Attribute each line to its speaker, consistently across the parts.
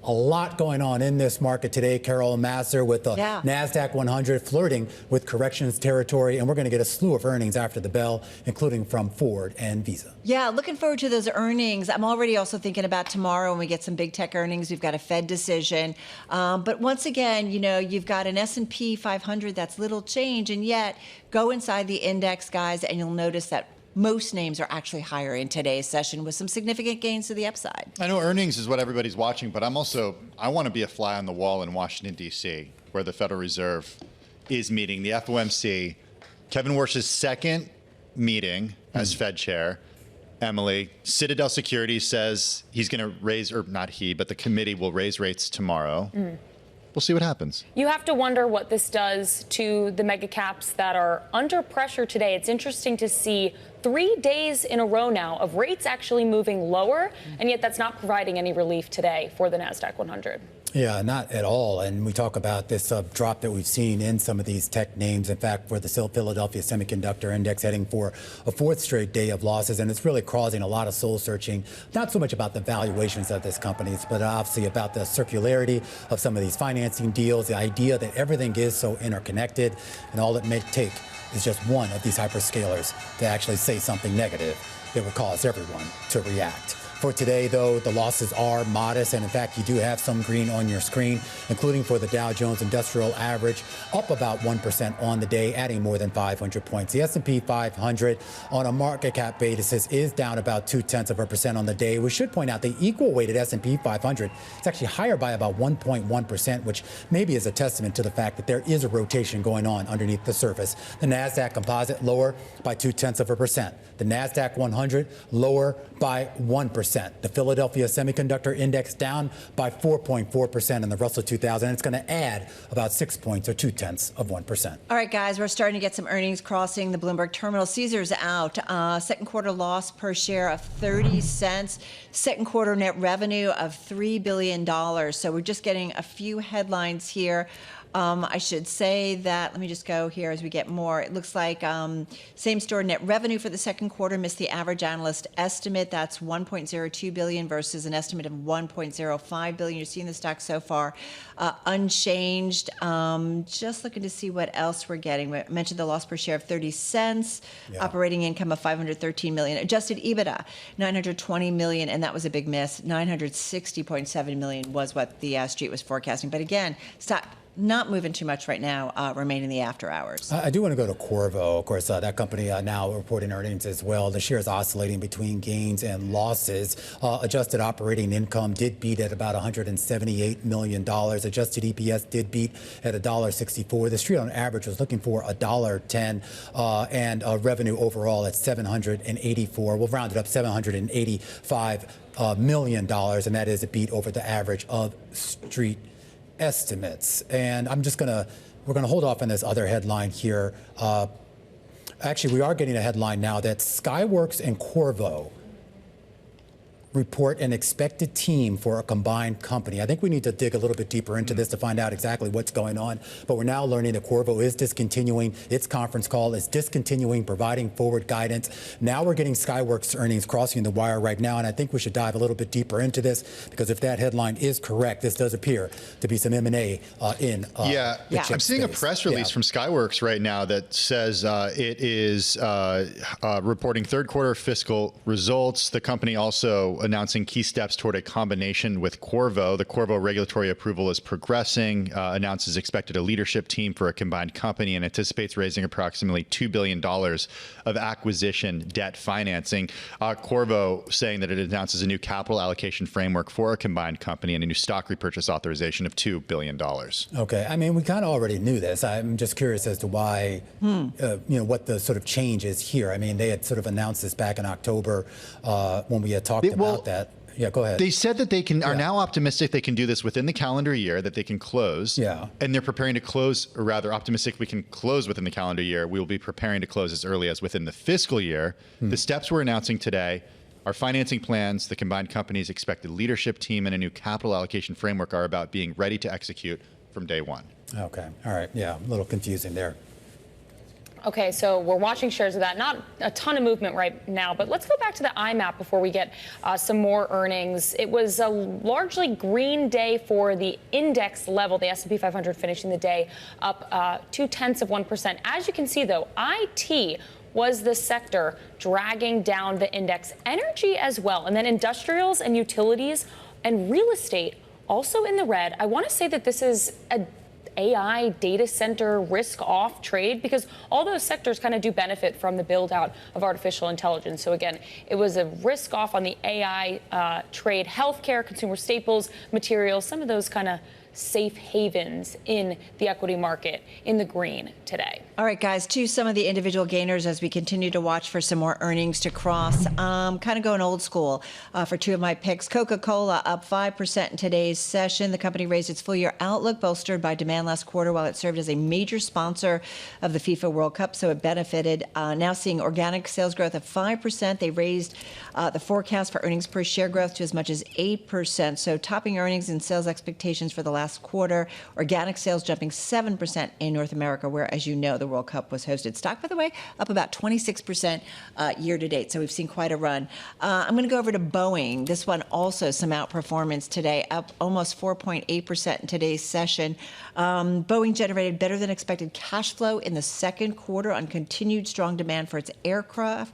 Speaker 1: A lot going on in this market today. Carol and Massar with the NASDAQ 100 flirting with corrections territory. And we're going to get a slew of earnings after the bell, including from Ford and Visa.
Speaker 2: Yeah, looking forward to those earnings. I'm already also thinking about tomorrow when we get some big tech earnings. We've got a Fed decision. But once again, you know, you've got an S&P 500 that's little change. And yet, go inside the index, guys, and you'll notice that most names are actually higher in today's session with some significant gains to the upside.
Speaker 3: I know earnings is what everybody's watching, but I want to be a fly on the wall in Washington, D.C., where the Federal Reserve is meeting. The FOMC, Kevin Warsh's second meeting as Fed chair. Emily, Citadel Securities says he's going to raise, or not he, but the committee will raise rates tomorrow. We'll see what happens.
Speaker 4: You have to wonder what this does to the mega caps that are under pressure today. It's interesting to see 3 days in a row now of rates actually moving lower, and yet that's not providing any relief today for the NASDAQ 100.
Speaker 1: Yeah, not at all. And we talk about this drop that we've seen in some of these tech names. In fact, for the Philadelphia Semiconductor Index heading for a fourth straight day of losses. And it's really causing a lot of soul searching, not so much about the valuations of these companies, but obviously about the circularity of some of these financing deals, the idea that everything is so interconnected, and all it may take is just one of these hyperscalers to actually say something negative that would cause everyone to react. For today, though, the losses are modest, and in fact, you do have some green on your screen, including for the Dow Jones Industrial Average, up about 1% on the day, adding more than 500 points. The S&P 500 on a market cap basis is down about 0.2% on the day. We should point out the equal-weighted S&P 500 is actually higher by about 1.1%, which maybe is a testament to the fact that there is a rotation going on underneath the surface. The NASDAQ Composite lower by 0.2%. The NASDAQ 100 lower by 1%. The Philadelphia Semiconductor Index down by 4.4%, and the Russell 2000. It's going to add about 6 points, or 0.2%.
Speaker 2: All right, guys, we're starting to get some earnings crossing the Bloomberg terminal. Caesar's out. Second quarter loss per share of 30 cents. Second quarter net revenue of $3 billion. So we're just getting a few headlines here. I should say that, let me just go here as we get more. It looks like same-store net revenue for the second quarter missed the average analyst estimate. That's $1.02 billion versus an estimate of $1.05 billion. You're seeing the stock so far unchanged. Just looking to see what else we're getting. We mentioned the loss per share of 30 cents, operating income of $513 million, adjusted EBITDA $920 million, and that was a big miss. $960.7 million was what the street was forecasting. But again, stock not moving too much right now, remaining the after hours.
Speaker 1: I do want to go to Qorvo. Of course, that company now reporting earnings as well. The shares oscillating between gains and losses. Adjusted operating income did beat at about $178 million. Adjusted EPS did beat at $1.64. The street on average was looking for $1.10, and revenue overall at $784. We'll round it up, $785 million, and that is a beat over the average of street estimates. And we're gonna hold off on this other headline here. Actually, we are getting a headline now that Skyworks and Qorvo report an expected team for a combined company. I think we need to dig a little bit deeper into this to find out exactly what's going on. But we're now learning that Qorvo is discontinuing its conference call, is discontinuing providing forward guidance. Now we're getting Skyworks earnings crossing the wire right now, and I think we should dive a little bit deeper into this, because if that headline is correct, this does appear to be some M&A in the chip
Speaker 3: I'm seeing
Speaker 1: space.
Speaker 3: a press release from Skyworks right now that says it is reporting third quarter fiscal results. The company also announcing key steps toward a combination with Qorvo. The Qorvo regulatory approval is progressing, announces expected a leadership team for a combined company, and anticipates raising approximately $2 billion of acquisition debt financing. Qorvo saying that it announces a new capital allocation framework for a combined company and a new stock repurchase authorization of $2 billion.
Speaker 1: Okay, I mean, we kind of already knew this. I'm just curious as to why, what the sort of change is here. I mean, they had sort of announced this back in October when we had talked about that. Yeah, go ahead.
Speaker 3: They said that they are now optimistic they can do this within the calendar year, that they can close.
Speaker 1: Yeah.
Speaker 3: And they're preparing to close, or rather optimistic we can close within the calendar year. We will be preparing to close as early as within the fiscal year. The steps we're announcing today, our financing plans, the combined company's expected leadership team, and a new capital allocation framework are about being ready to execute from day one.
Speaker 1: Okay. All right. Yeah, a little confusing there.
Speaker 4: Okay, so we're watching shares of that. Not a ton of movement right now, but let's go back to the IMAP before we get some more earnings. It was a largely green day for the index level, the S&P 500 finishing the day up 0.2%. As you can see, though, IT was the sector dragging down the index. Energy as well, and then industrials and utilities and real estate also in the red. I want to say that this is a AI data center risk off trade because all those sectors kind of do benefit from the build out of artificial intelligence. So again, it was a risk off on the AI trade, healthcare, consumer staples, materials, some of those kind of safe havens in the equity market in the green today.
Speaker 2: All right, guys, to some of the individual gainers as we continue to watch for some more earnings to cross. Kind of going old school for two of my picks. Coca-Cola up 5% in today's session. The company raised its full-year outlook, bolstered by demand last quarter while it served as a major sponsor of the FIFA World Cup, so it benefited. Now seeing organic sales growth of 5%. They raised the forecast for earnings per share growth to as much as 8%, so topping earnings and sales expectations for the last quarter. Organic sales jumping 7% in North America, where, as you know, the World Cup was hosted. Stock, by the way, up about 26% year to date. So we've seen quite a run. I'm going to go over to Boeing. This one also some outperformance today, up almost 4.8% in today's session. Boeing generated better than expected cash flow in the second quarter on continued strong demand for its aircraft.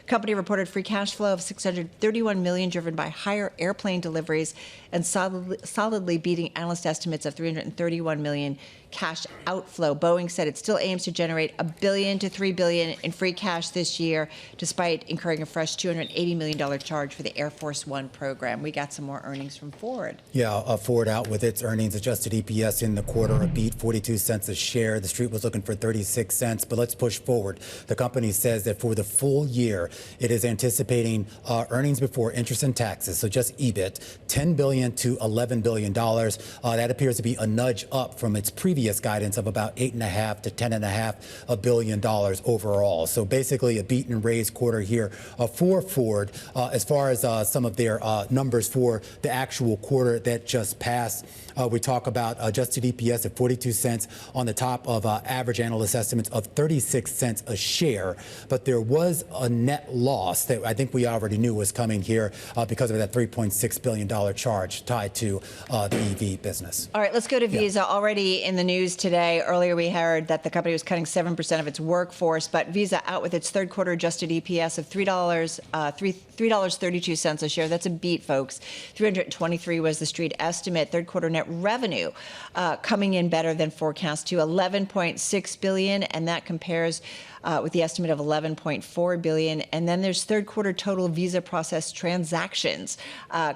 Speaker 2: Company reported free cash flow of $631 million, driven by higher airplane deliveries and solidly beating analyst estimates of $331 million cash outflow. Boeing said it still aims to generate $1 billion to $3 billion in free cash this year, despite incurring a fresh $280 million charge for the Air Force One program. We got some more earnings from Ford.
Speaker 1: Yeah, Ford out with its earnings. Adjusted EPS in the quarter, a beat, 42 cents a share. The street was looking for 36 cents, but let's push forward. The company says that for the full year, it is anticipating earnings before interest and taxes, so just EBIT, $10 billion to $11 billion. That appears to be a nudge up from its previous guidance of about $8.5 to $10.5 billion overall. So basically a beat and raise quarter here for Ford. As far as some of their numbers for the actual quarter that just passed, we talk about adjusted EPS at 42 cents on the top of average analyst estimates of 36 cents a share. But there was a net loss that I think we already knew was coming here because of that $3.6 billion charge tied to the EV business.
Speaker 2: All right, let's go to Visa. Already in the news today. Earlier we heard that the company was cutting 7% of its workforce, but Visa out with its third quarter adjusted EPS of $3.32 a share. That's a beat, folks. 323 was the street estimate. Third quarter net revenue coming in better than forecast to $11.6 billion, and that compares with the estimate of $11.4 billion. And then there's third quarter total Visa processed transactions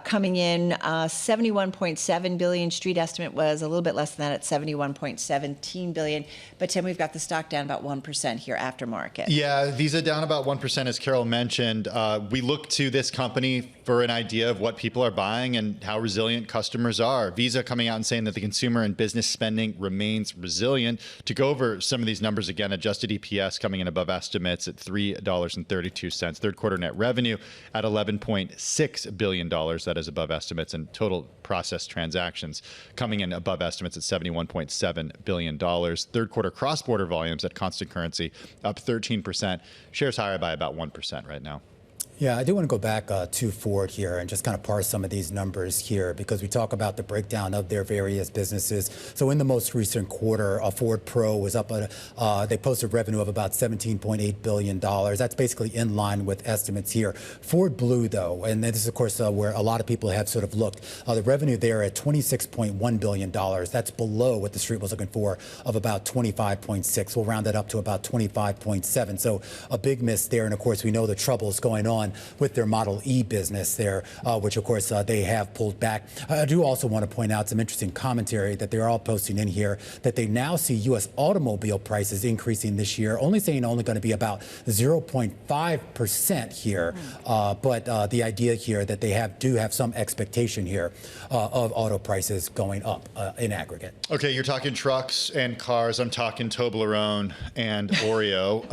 Speaker 2: coming in $71.7 billion. Street estimate was a little bit less than that at $71.17 billion. But Tim, we've got the stock down about 1% here after market.
Speaker 3: Yeah, Visa down about 1%, as Carol mentioned. We look to this company for an idea of what people are buying and how resilient customers are. Visa coming out and saying that the consumer and business spending remains resilient. To go over some of these numbers again, adjusted EPS coming in above estimates at $3.32. Third quarter net revenue at $11.6 billion. That is above estimates. And total processed transactions coming in above estimates at $71.7 billion. Third quarter cross-border volumes at constant currency up 13%. Shares higher by about 1% right now.
Speaker 1: Yeah, I do want to go back to Ford here and just kind of parse some of these numbers here because we talk about the breakdown of their various businesses. So in the most recent quarter, Ford Pro was up, they posted revenue of about $17.8 billion. That's basically in line with estimates here. Ford Blue, though, and this is, of course, where a lot of people have sort of looked, the revenue there at $26.1 billion. That's below what the street was looking for of about 25.6. We'll round that up to about 25.7. So a big miss there. And, of course, we know the troubles going on with their Model E business there, which, of course, they have pulled back. I do also want to point out some interesting commentary that they're all posting in here, that they now see U.S. automobile prices increasing this year, only going to be about 0.5% here. But the idea here that they do have some expectation here of auto prices going up in aggregate.
Speaker 3: Okay, you're talking trucks and cars. I'm talking Toblerone and Oreo.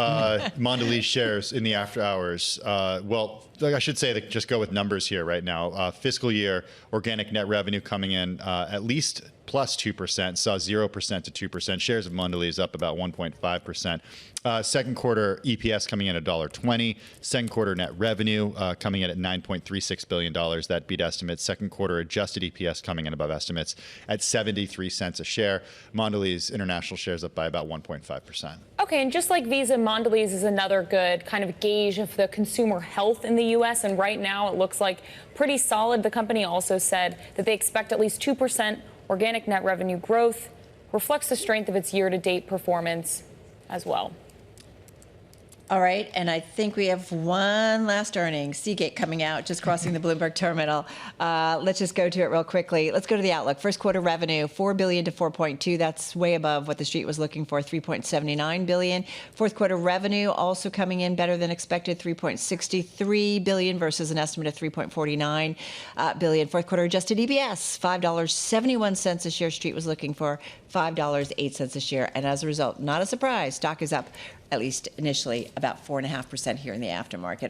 Speaker 3: Mondelez shares in the after hours. Well, Well, I should say that just go with numbers here right now. Fiscal year organic net revenue coming in at least plus 2%, saw 0% to 2%. Shares of Mondelez up about 1.5%. Second quarter EPS coming in at $1.20. Second quarter net revenue coming in at $9.36 billion. That beat estimates. Second quarter adjusted EPS coming in above estimates at 73 cents a share. Mondelez International shares up by about 1.5%.
Speaker 4: Okay, and just like Visa, Mondelez is another good kind of gauge of the consumer health in the U.S., and right now it looks like pretty solid. The company also said that they expect at least 2% organic net revenue growth, reflects the strength of its year-to-date performance as well.
Speaker 2: All right, and I think we have one last earnings. Seagate coming out, just crossing the Bloomberg terminal. Let's just go to it real quickly. Let's go to the outlook. First quarter revenue, $4 billion to $4.2. That's way above what the street was looking for, $3.79 billion. Fourth quarter revenue also coming in better than expected, $3.63 billion versus an estimate of $3.49 billion. Fourth quarter adjusted EPS, $5.71 a share. Street was looking for $5.08 a share. And as a result, not a surprise, stock is up, at least initially, about 4.5% here in the aftermarket.